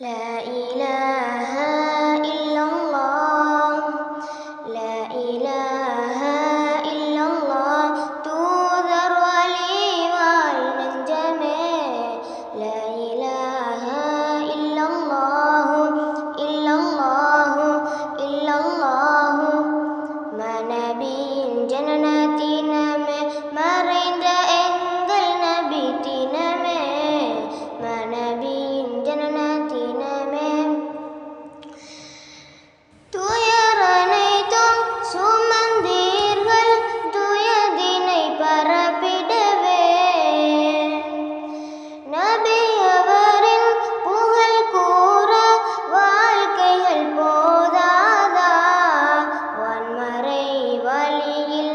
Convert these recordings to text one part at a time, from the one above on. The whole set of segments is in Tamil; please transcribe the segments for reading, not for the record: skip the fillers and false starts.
لا إله إلا الله لا إله إلا الله تؤذر ولي والنجمة لا إله إلا الله إلا الله إلا الله மனபியின் ஜனனத்தினமே மறைந்த எங்கள் நபி தினமே மனபியின் ஜனனத்தினமே துயரனைத்தும் சுமந்தீர்கள் துயதினை பரப்பிடவே நபி அவரின் புகழ் கூற வாழ்க்கைகள் போதாதா வன்மறை வழியில்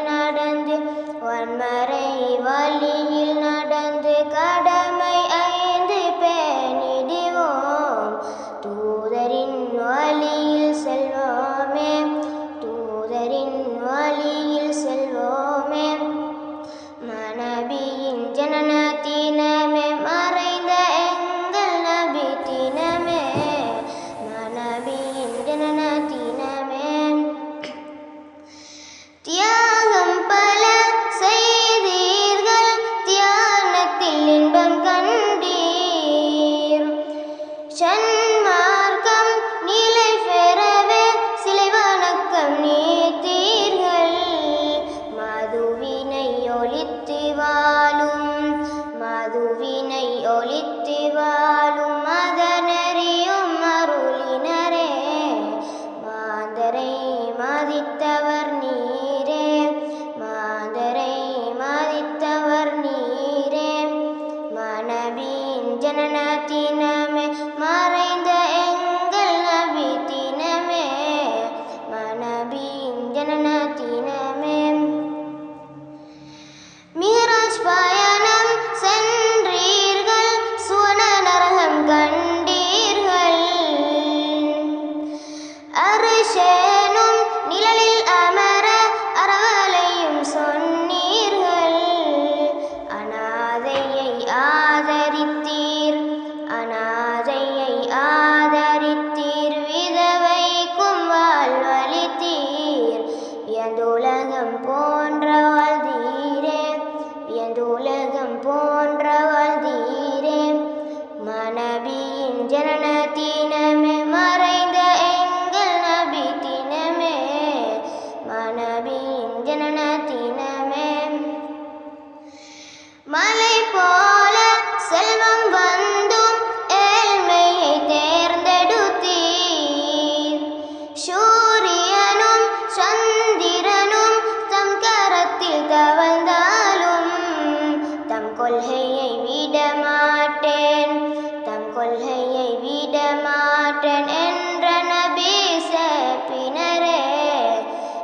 நடந்து கடமை 5 பேணிடுவோம் தூதரின் வழியில் செல்வோமே தூதரின் வழியில் செல்வோமே மனபியின் ஜனனத்தினமே மறைந்த எங்கள் நபி தினமே மனபியின் ஜனனத்தினமே தியாகம் பல செய்தீர்கள் தியானத்தில் இன்பம் கண்டீர் சன்மார்க்கம் நிலை பெறவே சிலை வணக்கம் நீத்தீர்கள் மதுவினை ஒழித்து வாழும் மதனறியும் அருளினரே மாந்தரை மதித்தவர் நீரே மாந்தரை மதித்தவர் நீரே மனபியின் ஜனனத்தினமே மறைந்த எங்கள் நபி தினமே மனபியின் ஜனனத்தினமே மிஹ்ராஜ் பயணம் சென்றீர்கள் சுவன நரகம் கண்டீர்கள் அரிஷேனும் நிழலில் அமர அறவலையும் சொன்னீர்கள் அநாதையை ஆதரித்தீர் விதவைக்கும் வாழ்வளித்தீர் வியந்துலகம் போன்ற வாழ்தீரே மனபியின் ஜனனத்தினமே மறைந்த எங்கள் நபி தினமே மனபியின் ஜனனத்தினமே மலை போல செல்வம் வந்தும் ஏழ்மையை தேர்ந்தெடுத்தீர் சூரியனும் சந்திரனும் தம் கரத்தில் தவழ்ந்தாலும் தம் கொள்கையை விடமாட்டேன் என்ற நபி சேப்பினரே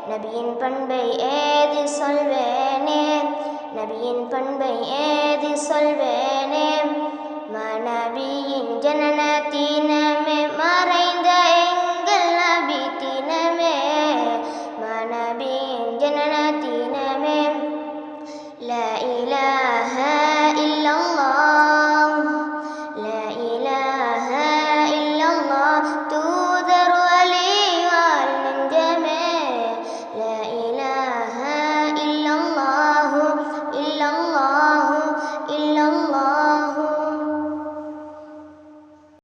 நபியின் பண்பை ஏது சொல்வேனே நபியின் பண்பை ஏது சொல்வேன்